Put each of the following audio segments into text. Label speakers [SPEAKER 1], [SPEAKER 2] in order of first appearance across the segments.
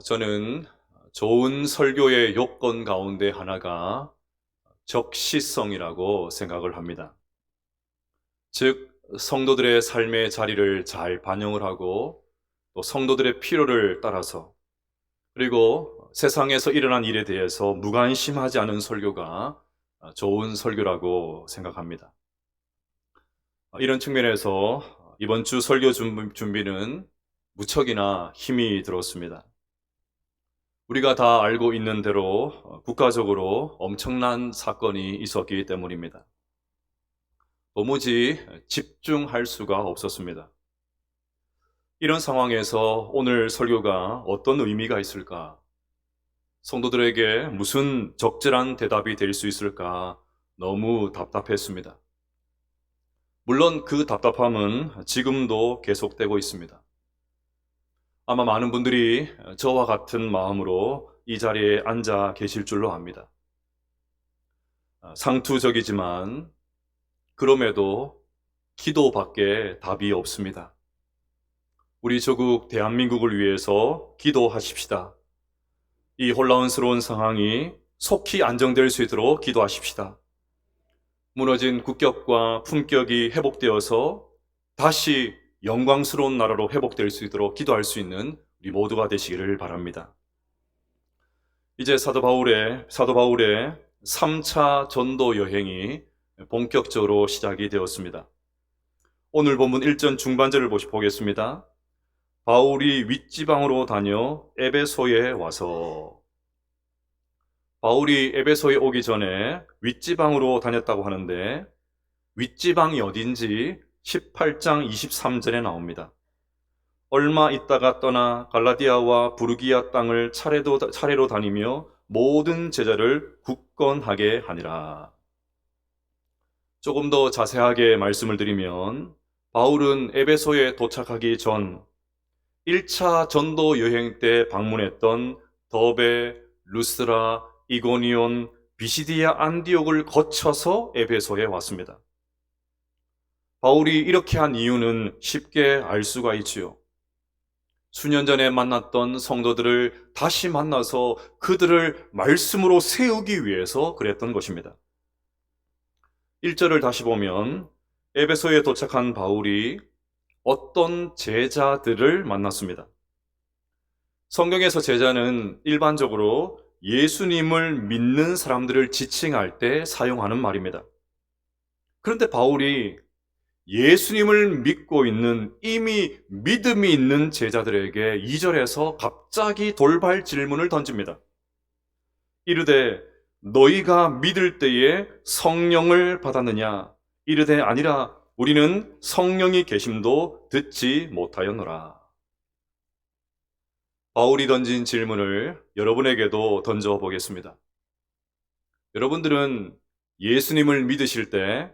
[SPEAKER 1] 저는 좋은 설교의 요건 가운데 하나가 적시성이라고 생각을 합니다. 즉, 성도들의 삶의 자리를 잘 반영을 하고 또 성도들의 필요를 따라서 그리고 세상에서 일어난 일에 대해서 무관심하지 않은 설교가 좋은 설교라고 생각합니다. 이런 측면에서 이번 주 설교 준비는 무척이나 힘이 들었습니다. 우리가 다 알고 있는 대로 국가적으로 엄청난 사건이 있었기 때문입니다. 도무지 집중할 수가 없었습니다. 이런 상황에서 오늘 설교가 어떤 의미가 있을까? 성도들에게 무슨 적절한 대답이 될 수 있을까? 너무 답답했습니다. 물론 그 답답함은 지금도 계속되고 있습니다. 아마 많은 분들이 저와 같은 마음으로 이 자리에 앉아 계실 줄로 압니다. 상투적이지만 그럼에도 기도밖에 답이 없습니다. 우리 조국 대한민국을 위해서 기도하십시다. 이 혼란스러운 상황이 속히 안정될 수 있도록 기도하십시다. 무너진 국격과 품격이 회복되어서 다시 영광스러운 나라로 회복될 수 있도록 기도할 수 있는 우리 모두가 되시기를 바랍니다. 이제 사도 바울의 3차 전도 여행이 본격적으로 시작이 되었습니다. 오늘 본문 1전 중반절을 보겠습니다. 바울이 윗지방으로 다녀 에베소에 와서, 바울이 에베소에 오기 전에 윗지방으로 다녔다고 하는데 윗지방이 어딘지 18장 23절에 나옵니다. 얼마 있다가 떠나 갈라디아와 부르기아 땅을 차례로 다니며 모든 제자를 굳건하게 하니라. 조금 더 자세하게 말씀을 드리면 바울은 에베소에 도착하기 전 1차 전도 여행 때 방문했던 더베, 루스라, 이고니온, 비시디아 안디옥을 거쳐서 에베소에 왔습니다. 바울이 이렇게 한 이유는 쉽게 알 수가 있지요. 수년 전에 만났던 성도들을 다시 만나서 그들을 말씀으로 세우기 위해서 그랬던 것입니다. 1절을 다시 보면 에베소에 도착한 바울이 어떤 제자들을 만났습니다. 성경에서 제자는 일반적으로 예수님을 믿는 사람들을 지칭할 때 사용하는 말입니다. 그런데 바울이 예수님을 믿고 있는, 이미 믿음이 있는 제자들에게 2절에서 갑자기 돌발 질문을 던집니다. 이르되 너희가 믿을 때에 성령을 받았느냐? 이르되 아니라 우리는 성령이 계심도 듣지 못하였노라. 바울이 던진 질문을 여러분에게도 던져보겠습니다. 여러분들은 예수님을 믿으실 때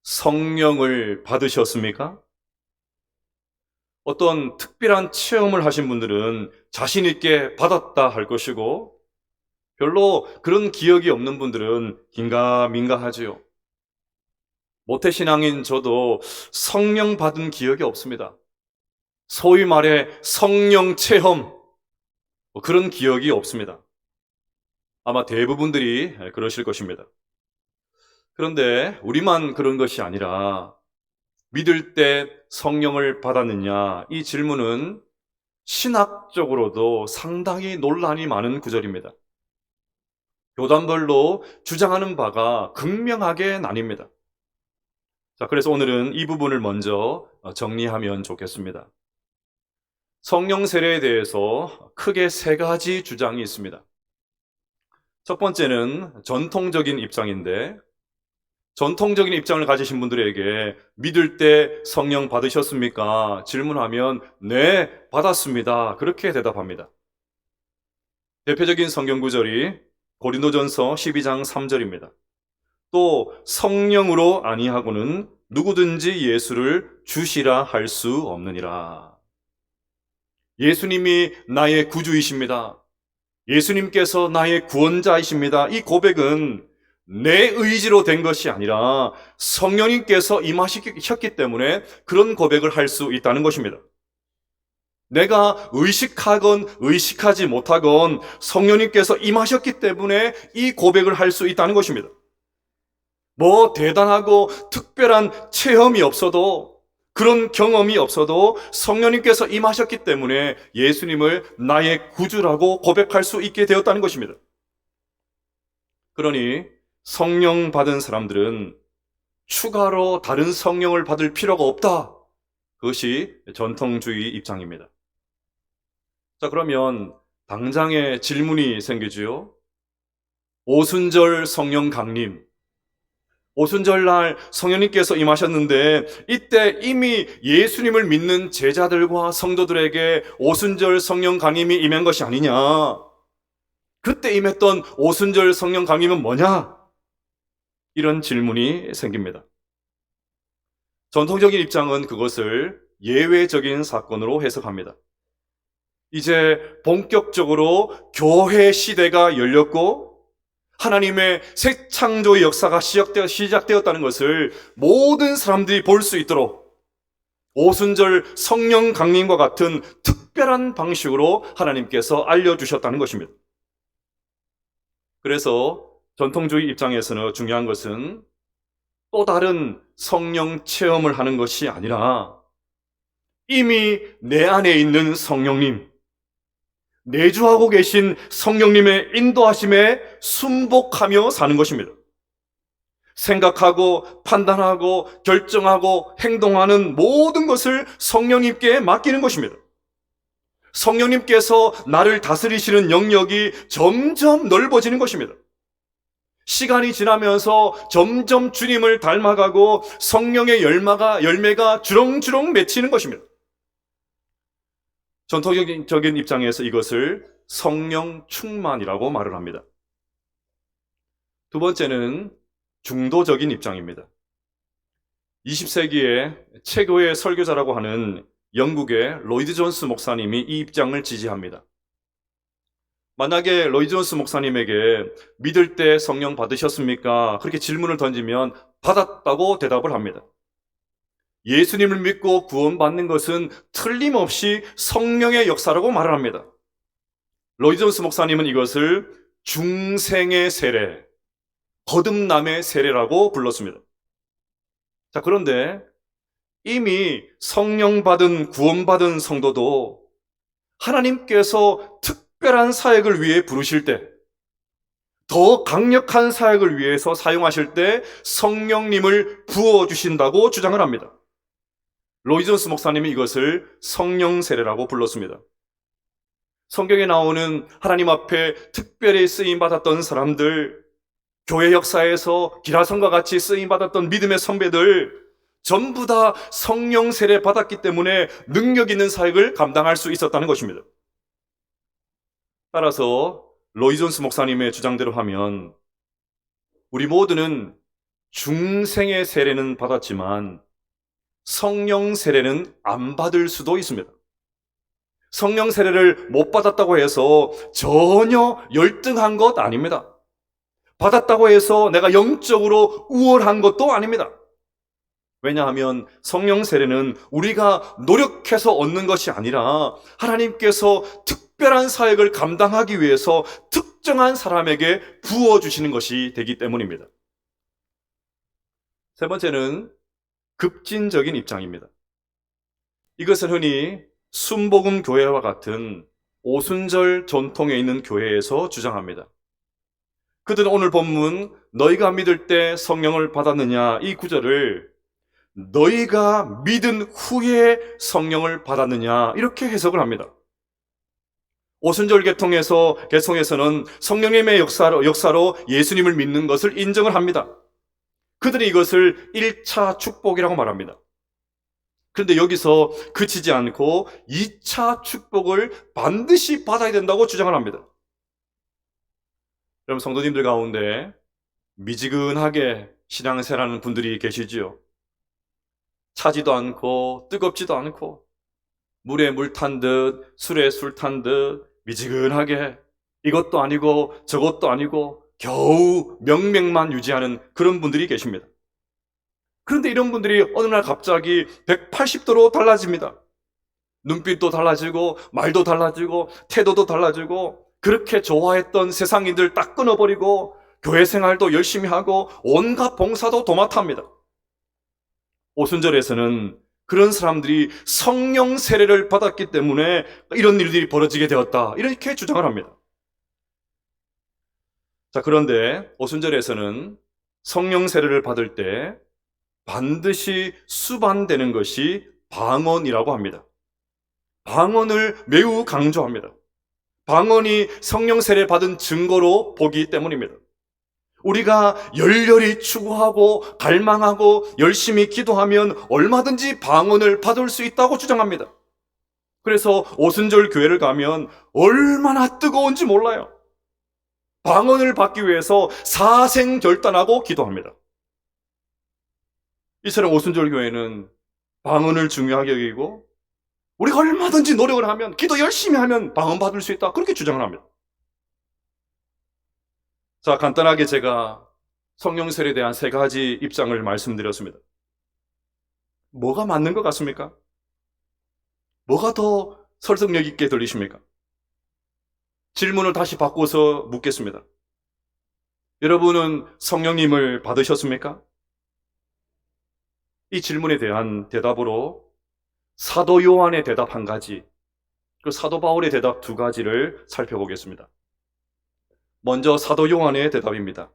[SPEAKER 1] 성령을 받으셨습니까? 어떤 특별한 체험을 하신 분들은 자신 있게 받았다 할 것이고, 별로 그런 기억이 없는 분들은 긴가민가하지요. 모태신앙인 저도 성령 받은 기억이 없습니다. 소위 말해 성령 체험, 그런 기억이 없습니다. 아마 대부분들이 그러실 것입니다. 그런데 우리만 그런 것이 아니라 믿을 때 성령을 받았느냐, 이 질문은 신학적으로도 상당히 논란이 많은 구절입니다. 교단별로 주장하는 바가 극명하게 나뉩니다. 자, 그래서 오늘은 이 부분을 먼저 정리하면 좋겠습니다. 성령 세례에 대해서 크게 세 가지 주장이 있습니다. 첫 번째는 전통적인 입장인데, 전통적인 입장을 가지신 분들에게 믿을 때 성령 받으셨습니까? 질문하면 네, 받았습니다. 그렇게 대답합니다. 대표적인 성경 구절이 고린도전서 12장 3절입니다. 또 성령으로 아니하고는 누구든지 예수를 주시라 할 수 없느니라. 예수님이 나의 구주이십니다. 예수님께서 나의 구원자이십니다. 이 고백은 내 의지로 된 것이 아니라 성령님께서 임하셨기 때문에 그런 고백을 할 수 있다는 것입니다. 내가 의식하건 의식하지 못하건 성령님께서 임하셨기 때문에 이 고백을 할 수 있다는 것입니다. 뭐 대단하고 특별한 체험이 없어도, 그런 경험이 없어도 성령님께서 임하셨기 때문에 예수님을 나의 구주라고 고백할 수 있게 되었다는 것입니다. 그러니 성령 받은 사람들은 추가로 다른 성령을 받을 필요가 없다. 그것이 전통주의 입장입니다. 자, 그러면 당장에 질문이 생기지요. 오순절 성령 강림. 오순절 날 성령님께서 임하셨는데 이때 이미 예수님을 믿는 제자들과 성도들에게 오순절 성령 강림이 임한 것이 아니냐. 그때 임했던 오순절 성령 강림은 뭐냐? 이런 질문이 생깁니다. 전통적인 입장은 그것을 예외적인 사건으로 해석합니다. 이제 본격적으로 교회 시대가 열렸고 하나님의 새 창조의 역사가 시작되었다는 것을 모든 사람들이 볼 수 있도록 오순절 성령 강림과 같은 특별한 방식으로 하나님께서 알려주셨다는 것입니다. 그래서 전통주의 입장에서는 중요한 것은 또 다른 성령 체험을 하는 것이 아니라 이미 내 안에 있는 성령님, 내주하고 계신 성령님의 인도하심에 순복하며 사는 것입니다. 생각하고 판단하고 결정하고 행동하는 모든 것을 성령님께 맡기는 것입니다. 성령님께서 나를 다스리시는 영역이 점점 넓어지는 것입니다. 시간이 지나면서 점점 주님을 닮아가고 성령의 열매가 주렁주렁 맺히는 것입니다. 전통적인 입장에서 이것을 성령 충만이라고 말을 합니다. 두 번째는 중도적인 입장입니다. 20세기의 최고의 설교자라고 하는 영국의 로이드 존스 목사님이 이 입장을 지지합니다. 만약에 로이드 존스 목사님에게 믿을 때 성령 받으셨습니까? 그렇게 질문을 던지면 받았다고 대답을 합니다. 예수님을 믿고 구원받는 것은 틀림없이 성령의 역사라고 말을 합니다. 로이드 존스 목사님은 이것을 중생의 세례, 거듭남의 세례라고 불렀습니다. 자, 그런데 이미 성령 받은 구원받은 성도도 하나님께서 특별한 사역을 위해 부르실 때, 더 강력한 사역을 위해서 사용하실 때 성령님을 부어주신다고 주장을 합니다. 로이드 존스 목사님이 이것을 성령 세례라고 불렀습니다. 성경에 나오는 하나님 앞에 특별히 쓰임받았던 사람들, 교회 역사에서 기라성과 같이 쓰임받았던 믿음의 선배들, 전부 다 성령 세례 받았기 때문에 능력 있는 사역을 감당할 수 있었다는 것입니다. 따라서 로이드 존스 목사님의 주장대로 하면 우리 모두는 중생의 세례는 받았지만 성령 세례는 안 받을 수도 있습니다. 성령 세례를 못 받았다고 해서 전혀 열등한 것 아닙니다. 받았다고 해서 내가 영적으로 우월한 것도 아닙니다. 왜냐하면 성령 세례는 우리가 노력해서 얻는 것이 아니라 하나님께서 특별한 사역을 감당하기 위해서 특정한 사람에게 부어주시는 것이 되기 때문입니다. 세 번째는 급진적인 입장입니다. 이것은 흔히 순복음 교회와 같은 오순절 전통에 있는 교회에서 주장합니다. 그들은 오늘 본문 너희가 믿을 때 성령을 받았느냐 이 구절을 너희가 믿은 후에 성령을 받았느냐 이렇게 해석을 합니다. 오순절 개통에서는 성령님의 역사로 예수님을 믿는 것을 인정을 합니다. 그들이 이것을 1차 축복이라고 말합니다. 그런데 여기서 그치지 않고 2차 축복을 반드시 받아야 된다고 주장을 합니다. 여러분 성도님들 가운데 미지근하게 신앙생활하는 분들이 계시지요. 차지도 않고 뜨겁지도 않고 물에 물 탄 듯 술에 술 탄 듯 미지근하게 이것도 아니고 저것도 아니고 겨우 명맥만 유지하는 그런 분들이 계십니다. 그런데 이런 분들이 어느 날 갑자기 180도로 달라집니다. 눈빛도 달라지고 말도 달라지고 태도도 달라지고 그렇게 좋아했던 세상인들 딱 끊어버리고 교회 생활도 열심히 하고 온갖 봉사도 도맡아합니다. 오순절에서는 그런 사람들이 성령 세례를 받았기 때문에 이런 일들이 벌어지게 되었다, 이렇게 주장을 합니다. 자, 그런데 오순절에서는 성령 세례를 받을 때 반드시 수반되는 것이 방언이라고 합니다. 방언을 매우 강조합니다. 방언이 성령 세례 받은 증거로 보기 때문입니다. 우리가 열렬히 추구하고 갈망하고 열심히 기도하면 얼마든지 방언을 받을 수 있다고 주장합니다. 그래서 오순절 교회를 가면 얼마나 뜨거운지 몰라요. 방언을 받기 위해서 사생결단하고 기도합니다. 이처럼 오순절 교회는 방언을 중요하게 여기고 우리가 얼마든지 노력을 하면, 기도 열심히 하면 방언 받을 수 있다, 그렇게 주장을 합니다. 자, 간단하게 제가 성령 세례에 대한 3가지 입장을 말씀드렸습니다. 뭐가 맞는 것 같습니까? 뭐가 더 설득력 있게 들리십니까? 질문을 다시 바꿔서 묻겠습니다. 여러분은 성령님을 받으셨습니까? 이 질문에 대한 대답으로 사도 요한의 대답 1가지, 그 사도 바울의 대답 2가지를 살펴보겠습니다. 먼저 사도 요한의 대답입니다.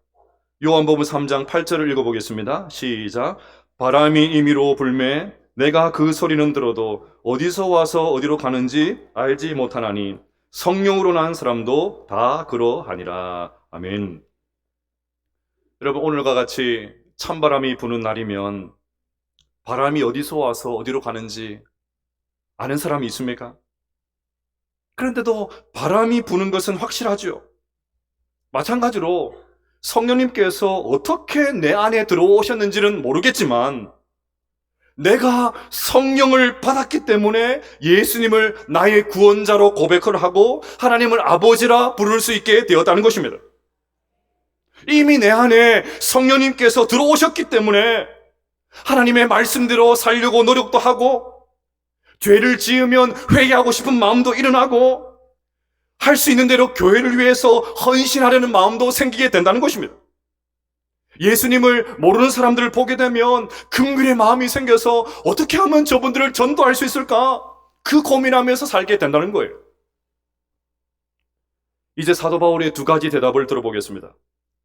[SPEAKER 1] 요한복음 3장 8절을 읽어보겠습니다. 시작. 바람이 임의로 불매 내가 그 소리는 들어도 어디서 와서 어디로 가는지 알지 못하나니 성령으로 난 사람도 다 그러하니라. 아멘. 여러분, 오늘과 같이 찬바람이 부는 날이면 바람이 어디서 와서 어디로 가는지 아는 사람이 있습니까? 그런데도 바람이 부는 것은 확실하죠. 마찬가지로 성령님께서 어떻게 내 안에 들어오셨는지는 모르겠지만 내가 성령을 받았기 때문에 예수님을 나의 구원자로 고백을 하고 하나님을 아버지라 부를 수 있게 되었다는 것입니다. 이미 내 안에 성령님께서 들어오셨기 때문에 하나님의 말씀대로 살려고 노력도 하고 죄를 지으면 회개하고 싶은 마음도 일어나고 할 수 있는 대로 교회를 위해서 헌신하려는 마음도 생기게 된다는 것입니다. 예수님을 모르는 사람들을 보게 되면 긍휼의 마음이 생겨서 어떻게 하면 저분들을 전도할 수 있을까? 그 고민하면서 살게 된다는 거예요. 이제 사도 바울의 2가지 대답을 들어보겠습니다.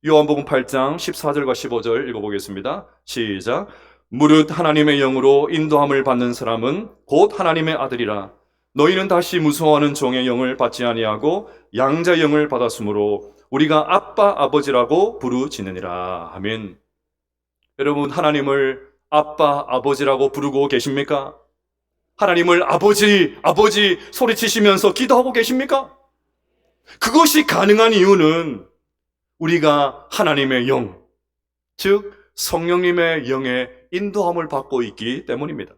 [SPEAKER 1] 요한복음 8장 14절과 15절 읽어보겠습니다. 시작. 무릇 하나님의 영으로 인도함을 받는 사람은 곧 하나님의 아들이라. 너희는 다시 무서워하는 종의 영을 받지 아니하고 양자의 영을 받았으므로 우리가 아빠 아버지라고 부르짖느니라. 아멘. 여러분, 하나님을 아빠 아버지라고 부르고 계십니까? 하나님을 아버지 아버지 소리치시면서 기도하고 계십니까? 그것이 가능한 이유는 우리가 하나님의 영, 즉 성령님의 영의 인도함을 받고 있기 때문입니다.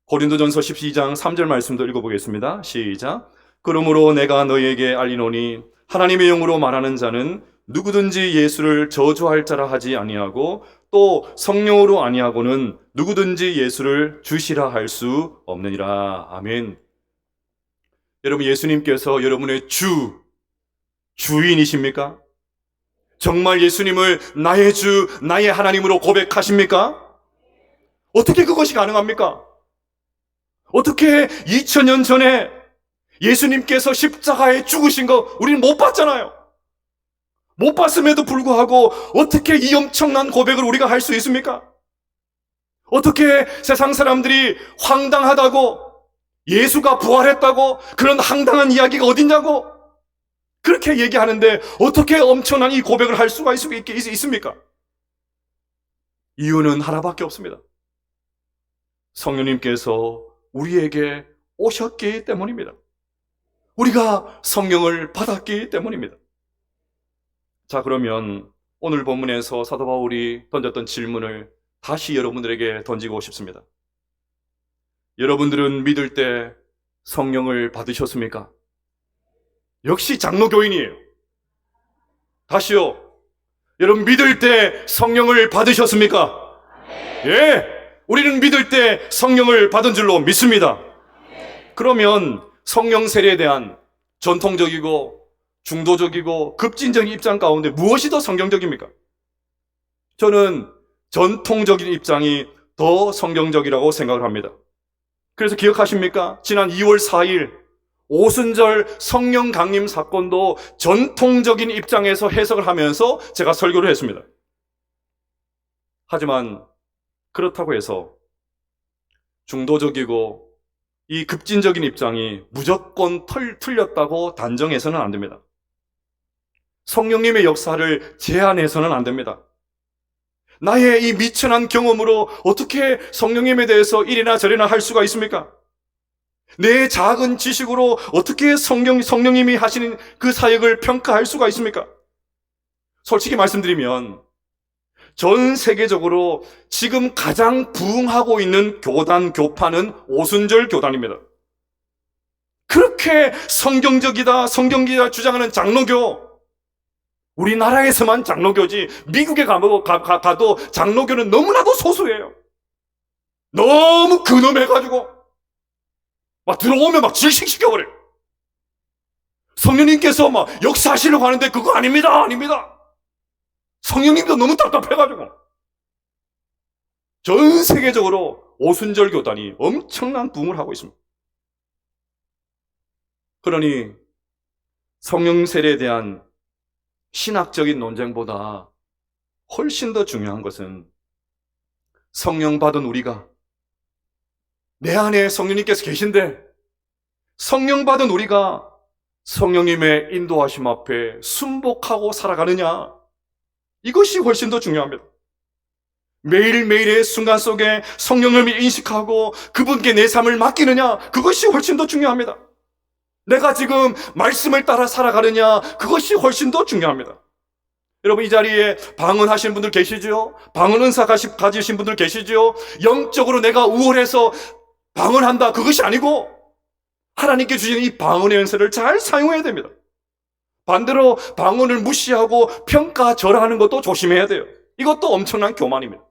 [SPEAKER 1] 고린도전서 12장 3절 말씀도 읽어보겠습니다. 시작. 그러므로 내가 너희에게 알리노니 하나님의 영으로 말하는 자는 누구든지 예수를 저주할 자라 하지 아니하고 또 성령으로 아니하고는 누구든지 예수를 주시라 할 수 없느니라. 아멘. 여러분, 예수님께서 여러분의 주인이십니까? 정말 예수님을 나의 주, 나의 하나님으로 고백하십니까? 어떻게 그것이 가능합니까? 어떻게 2000년 전에 예수님께서 십자가에 죽으신 거 우리는 못 봤잖아요. 못 봤음에도 불구하고 어떻게 이 엄청난 고백을 우리가 할 수 있습니까? 어떻게 세상 사람들이 황당하다고, 예수가 부활했다고, 그런 황당한 이야기가 어딨냐고 그렇게 얘기하는데 어떻게 엄청난 이 고백을 할 수가 있습니까? 이유는 하나밖에 없습니다. 성령님께서 우리에게 오셨기 때문입니다. 우리가 성령을 받았기 때문입니다. 자, 그러면 오늘 본문에서 사도 바울이 던졌던 질문을 다시 여러분들에게 던지고 싶습니다. 여러분들은 믿을 때 성령을 받으셨습니까? 역시 장로교인이에요. 다시요. 여러분, 믿을 때 성령을 받으셨습니까? 예! 우리는 믿을 때 성령을 받은 줄로 믿습니다. 그러면 성령 세례에 대한 전통적이고 중도적이고 급진적인 입장 가운데 무엇이 더 성경적입니까? 저는 전통적인 입장이 더 성경적이라고 생각을 합니다. 그래서 기억하십니까? 지난 2월 4일 오순절 성령 강림 사건도 전통적인 입장에서 해석을 하면서 제가 설교를 했습니다. 하지만 그렇다고 해서 중도적이고 이 급진적인 입장이 무조건 틀렸다고 단정해서는 안 됩니다. 성령님의 역사를 제한해서는 안 됩니다. 나의 이 미천한 경험으로 어떻게 성령님에 대해서 이래나 저래나 할 수가 있습니까? 내 작은 지식으로 어떻게 성령님이 하시는 그 사역을 평가할 수가 있습니까? 솔직히 말씀드리면 전 세계적으로 지금 가장 부흥하고 있는 교파는 오순절 교단입니다. 그렇게 성경적이다 주장하는 장로교, 우리나라에서만 장로교지 미국에 가도 장로교는 너무나도 소수예요. 너무 근엄해가지고 막 들어오면 막 질식시켜버려요. 성령님께서 막 역사하시려고 하는데 그거 아닙니다. 성령님도 너무 답답해가지고. 전 세계적으로 오순절 교단이 엄청난 부흥을 하고 있습니다. 그러니 성령 세례에 대한 신학적인 논쟁보다 훨씬 더 중요한 것은 성령 받은 우리가 내 안에 성령님께서 계신데 성령 받은 우리가 성령님의 인도하심 앞에 순복하고 살아가느냐, 이것이 훨씬 더 중요합니다. 매일매일의 순간 속에 성령님을 인식하고 그분께 내 삶을 맡기느냐, 그것이 훨씬 더 중요합니다. 내가 지금 말씀을 따라 살아가느냐, 그것이 훨씬 더 중요합니다. 여러분, 이 자리에 방언하시는 분들 계시죠? 방언 은사 가지신 분들 계시죠? 영적으로 내가 우월해서 방언한다, 그것이 아니고 하나님께 주신 이 방언의 은사를 잘 사용해야 됩니다. 반대로 방언을 무시하고 평가절하하는 것도 조심해야 돼요. 이것도 엄청난 교만입니다.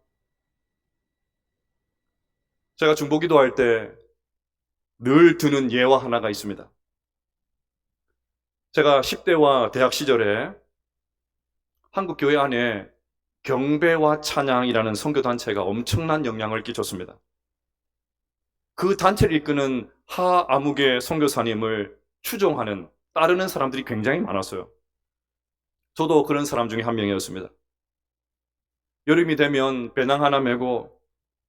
[SPEAKER 1] 제가 중보기도 할 때 늘 드는 예화 하나가 있습니다. 제가 10대와 대학 시절에 한국교회 안에 경배와 찬양이라는 선교단체가 엄청난 영향을 끼쳤습니다. 그 단체를 이끄는 하아무개 선교사님을 추종하는, 따르는 사람들이 굉장히 많았어요. 저도 그런 사람 중에 한 명이었습니다. 여름이 되면 배낭 하나 메고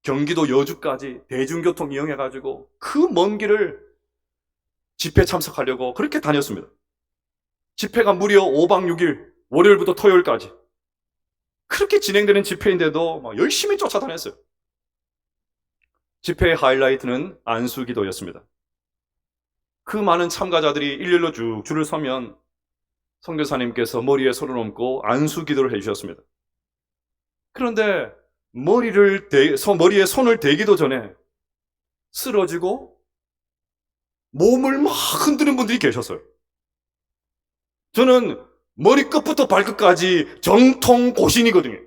[SPEAKER 1] 경기도 여주까지 대중교통 이용해가지고 그 먼 길을 집회 참석하려고 그렇게 다녔습니다. 집회가 무려 5박 6일, 월요일부터 토요일까지 그렇게 진행되는 집회인데도 막 열심히 쫓아다녔어요. 집회의 하이라이트는 안수기도였습니다. 그 많은 참가자들이 일렬로 쭉 줄을 서면 선교사님께서 머리에 손을 얹고 안수기도를 해주셨습니다. 그런데 머리에 손을 대기도 전에 쓰러지고 몸을 막 흔드는 분들이 계셨어요. 저는 머리끝부터 발끝까지 정통 고신이거든요.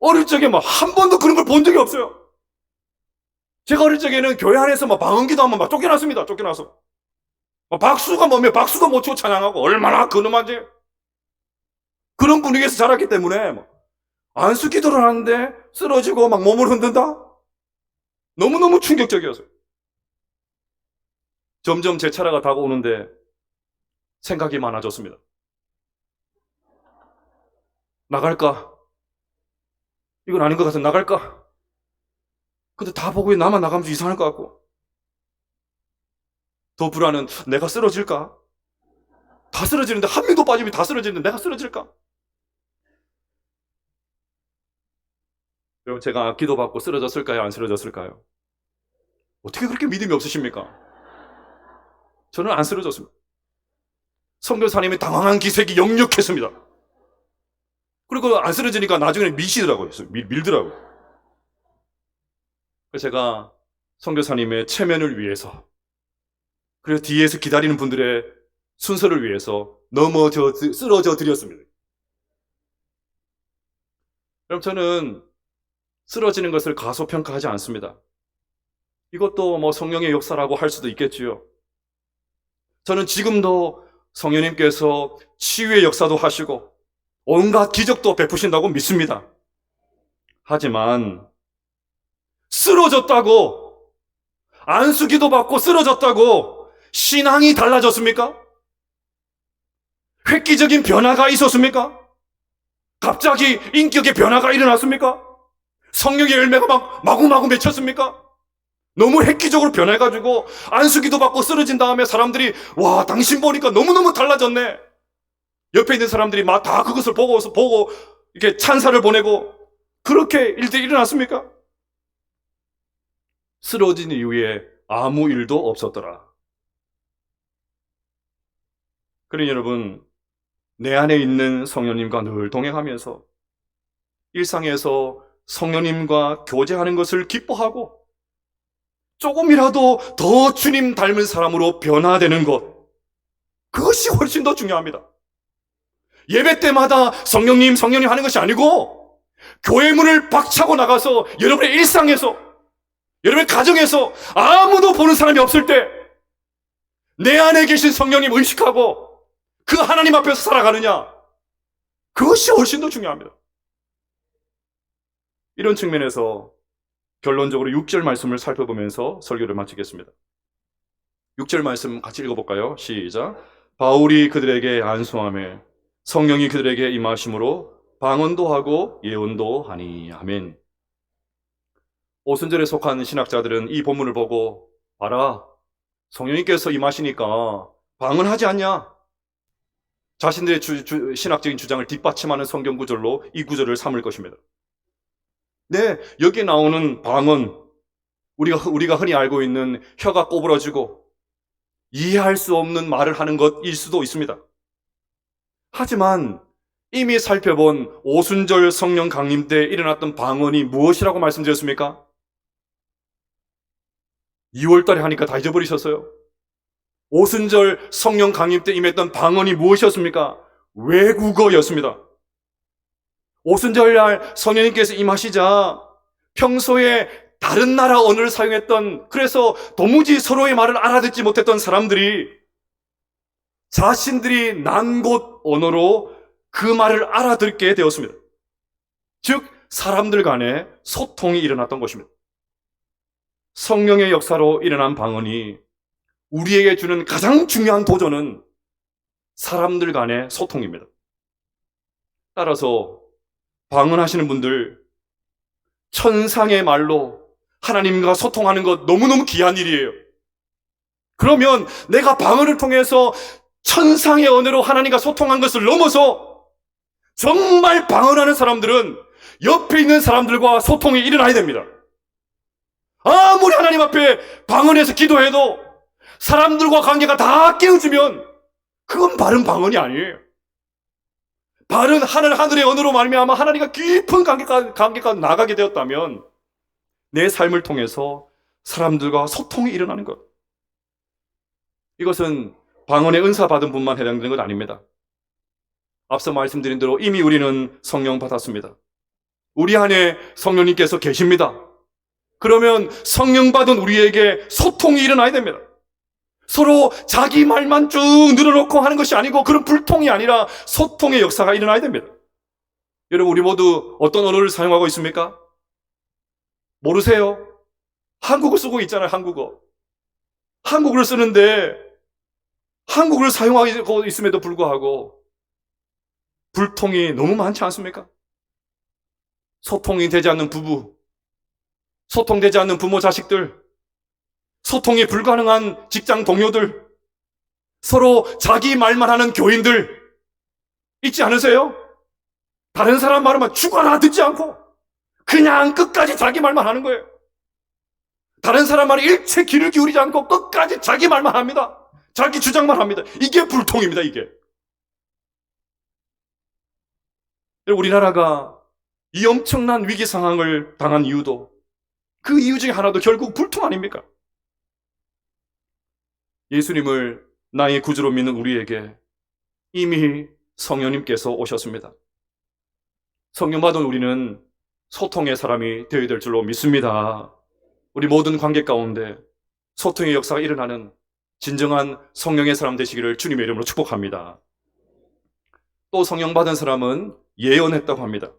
[SPEAKER 1] 어릴 적에 막 한 번도 그런 걸 본 적이 없어요. 제가 어릴 적에는 교회 안에서 막 방언기도 하면 막 쫓겨났습니다. 쫓겨나서. 박수가 뭐면 박수도 못 치고 찬양하고 얼마나 근엄한지. 그런 분위기에서 자랐기 때문에 안수 기도를 하는데 쓰러지고 막 몸을 흔든다? 너무너무 충격적이었어요. 점점 제 차례가 다가오는데 생각이 많아졌습니다. 나갈까? 이건 아닌 것 같아서 나갈까? 근데 다 보고 나만 나가면서 이상할 것 같고, 더 불안은 내가 쓰러질까? 다 쓰러지는데, 한 명도 빠지면 다 쓰러지는데 내가 쓰러질까? 여러분, 제가 기도받고 쓰러졌을까요? 안 쓰러졌을까요? 어떻게 그렇게 믿음이 없으십니까? 저는 안 쓰러졌습니다. 선교사님의 당황한 기색이 역력했습니다. 그리고 안 쓰러지니까 나중에 미시더라고요. 밀더라고요. 그래서 제가 선교사님의 체면을 위해서, 그리고 뒤에서 기다리는 분들의 순서를 위해서 쓰러져 드렸습니다. 여러분, 저는 쓰러지는 것을 가소평가하지 않습니다. 이것도 뭐 성령의 역사라고 할 수도 있겠지요. 저는 지금도 성령님께서 치유의 역사도 하시고 온갖 기적도 베푸신다고 믿습니다. 하지만 쓰러졌다고, 안수기도 받고 쓰러졌다고 신앙이 달라졌습니까? 획기적인 변화가 있었습니까? 갑자기 인격의 변화가 일어났습니까? 성령의 열매가 막 마구마구 맺혔습니까? 너무 획기적으로 변해가지고 안수기도 받고 쓰러진 다음에 사람들이 와, 당신 보니까 너무너무 달라졌네. 옆에 있는 사람들이 막 다 그것을 보고 이렇게 찬사를 보내고 그렇게 일들이 일어났습니까? 쓰러진 이후에 아무 일도 없었더라. 그러니 여러분, 내 안에 있는 성령님과 늘 동행하면서 일상에서 성령님과 교제하는 것을 기뻐하고 조금이라도 더 주님 닮은 사람으로 변화되는 것, 그것이 훨씬 더 중요합니다. 예배 때마다 성령님 하는 것이 아니고 교회 문을 박차고 나가서 여러분의 일상에서, 여러분의 가정에서 아무도 보는 사람이 없을 때 내 안에 계신 성령님 의식하고 그 하나님 앞에서 살아가느냐, 그것이 훨씬 더 중요합니다. 이런 측면에서 결론적으로 6절 말씀을 살펴보면서 설교를 마치겠습니다. 6절 말씀 같이 읽어볼까요? 시작. 바울이 그들에게 안수하며 성령이 그들에게 임하심으로 방언도 하고 예언도 하니. 아멘. 오순절에 속한 신학자들은 이 본문을 보고 봐라, 성령님께서 임하시니까 방언하지 않냐? 자신들의 신학적인 주장을 뒷받침하는 성경 구절로 이 구절을 삼을 것입니다. 네, 여기 나오는 방언, 우리가 흔히 알고 있는 혀가 꼬부러지고 이해할 수 없는 말을 하는 것일 수도 있습니다. 하지만 이미 살펴본 오순절 성령 강림 때 일어났던 방언이 무엇이라고 말씀드렸습니까? 2월달에 하니까 다 잊어버리셨어요? 오순절 성령 강림 때 임했던 방언이 무엇이었습니까? 외국어였습니다. 오순절날 성령님께서 임하시자 평소에 다른 나라 언어를 사용했던, 그래서 도무지 서로의 말을 알아듣지 못했던 사람들이 자신들이 난 곳 언어로 그 말을 알아듣게 되었습니다. 즉 사람들 간에 소통이 일어났던 것입니다. 성령의 역사로 일어난 방언이 우리에게 주는 가장 중요한 도전은 사람들 간의 소통입니다. 따라서 방언하시는 분들, 천상의 말로 하나님과 소통하는 것 너무너무 귀한 일이에요. 그러면 내가 방언을 통해서 천상의 언어로 하나님과 소통한 것을 넘어서 정말 방언하는 사람들은 옆에 있는 사람들과 소통이 일어나야 됩니다. 아무리 하나님 앞에 방언해서 기도해도 사람들과 관계가 다 깨어지면 그건 바른 방언이 아니에요. 바른 하늘의 언어로 말미암아 하나님과 깊은 관계가 나가게 되었다면 내 삶을 통해서 사람들과 소통이 일어나는 것. 이것은 방언의 은사 받은 분만 해당되는 것 아닙니다. 앞서 말씀드린 대로 이미 우리는 성령 받았습니다. 우리 안에 성령님께서 계십니다. 그러면 성령 받은 우리에게 소통이 일어나야 됩니다. 서로 자기 말만 쭉 늘어놓고 하는 것이 아니고 그런 불통이 아니라 소통의 역사가 일어나야 됩니다. 여러분, 우리 모두 어떤 언어를 사용하고 있습니까? 모르세요? 한국어 쓰고 있잖아요, 한국어. 한국어를 쓰는데 한국어를 사용하고 있음에도 불구하고 불통이 너무 많지 않습니까? 소통이 되지 않는 부부, 소통되지 않는 부모 자식들, 소통이 불가능한 직장 동료들, 서로 자기 말만 하는 교인들 있지 않으세요? 다른 사람 말만 죽어라 듣지 않고 그냥 끝까지 자기 말만 하는 거예요. 다른 사람 말에 일체 귀를 기울이지 않고 끝까지 자기 말만 합니다. 자기 주장만 합니다. 이게 불통입니다, 이게. 우리나라가 이 엄청난 위기 상황을 당한 이유도, 그 이유 중에 하나도 결국 불통 아닙니까? 예수님을 나의 구주로 믿는 우리에게 이미 성령님께서 오셨습니다. 성령 받은 우리는 소통의 사람이 되어야 될 줄로 믿습니다. 우리 모든 관계 가운데 소통의 역사가 일어나는 진정한 성령의 사람 되시기를 주님의 이름으로 축복합니다. 또 성령 받은 사람은 예언했다고 합니다.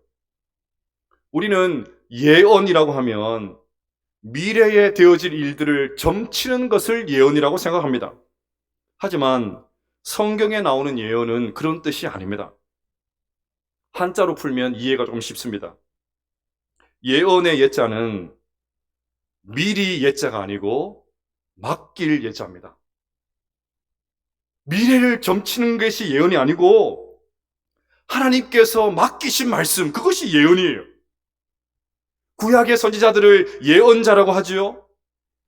[SPEAKER 1] 우리는 예언이라고 하면 미래에 되어질 일들을 점치는 것을 예언이라고 생각합니다. 하지만 성경에 나오는 예언은 그런 뜻이 아닙니다. 한자로 풀면 이해가 좀 쉽습니다. 예언의 예자는 미리 예자가 아니고 맡길 예자입니다. 미래를 점치는 것이 예언이 아니고 하나님께서 맡기신 말씀, 그것이 예언이에요. 구약의 선지자들을 예언자라고 하지요.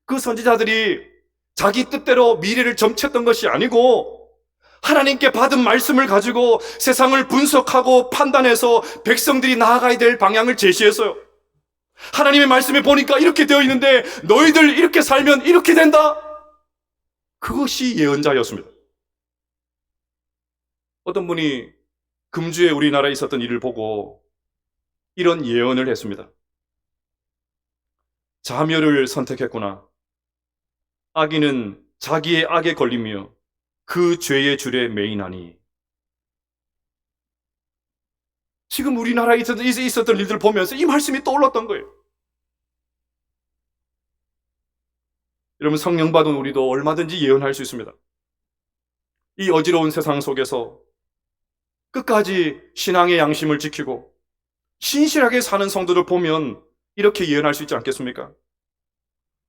[SPEAKER 1] 그 선지자들이 자기 뜻대로 미래를 점쳤던 것이 아니고 하나님께 받은 말씀을 가지고 세상을 분석하고 판단해서 백성들이 나아가야 될 방향을 제시했어요. 하나님의 말씀에 보니까 이렇게 되어 있는데 너희들 이렇게 살면 이렇게 된다. 그것이 예언자였습니다. 어떤 분이 금주에 우리나라에 있었던 일을 보고 이런 예언을 했습니다. 자멸을 선택했구나. 악인은 자기의 악에 걸리며 그 죄의 줄에 매이나니. 지금 우리나라에 있었던 일들 보면서 이 말씀이 떠올랐던 거예요. 여러분, 성령 받은 우리도 얼마든지 예언할 수 있습니다. 이 어지러운 세상 속에서 끝까지 신앙의 양심을 지키고 신실하게 사는 성도들 보면 이렇게 예언할 수 있지 않겠습니까?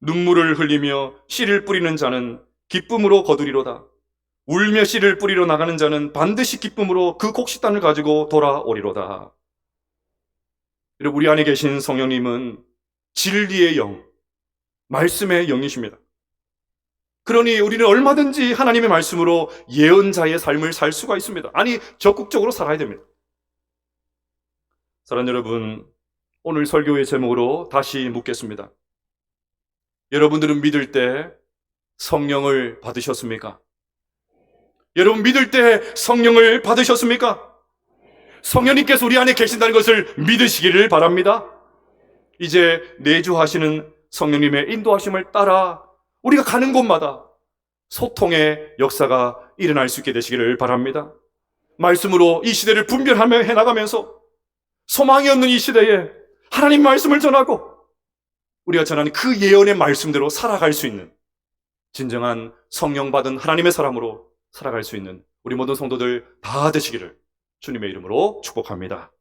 [SPEAKER 1] 눈물을 흘리며 씨를 뿌리는 자는 기쁨으로 거두리로다. 울며 씨를 뿌리러 나가는 자는 반드시 기쁨으로 그 곡식단을 가지고 돌아오리로다. 여러분, 우리 안에 계신 성령님은 진리의 영, 말씀의 영이십니다. 그러니 우리는 얼마든지 하나님의 말씀으로 예언자의 삶을 살 수가 있습니다. 아니, 적극적으로 살아야 됩니다. 사랑하는 여러분, 오늘 설교의 제목으로 다시 묻겠습니다. 여러분들은 믿을 때 성령을 받으셨습니까? 여러분, 믿을 때 성령을 받으셨습니까? 성령님께서 우리 안에 계신다는 것을 믿으시기를 바랍니다. 이제 내주하시는 성령님의 인도하심을 따라 우리가 가는 곳마다 소통의 역사가 일어날 수 있게 되시기를 바랍니다. 말씀으로 이 시대를 분별하며 해나가면서 소망이 없는 이 시대에 하나님 말씀을 전하고 우리가 전하는 그 예언의 말씀대로 살아갈 수 있는 진정한 성령 받은 하나님의 사람으로 살아갈 수 있는 우리 모든 성도들 다 되시기를 주님의 이름으로 축복합니다.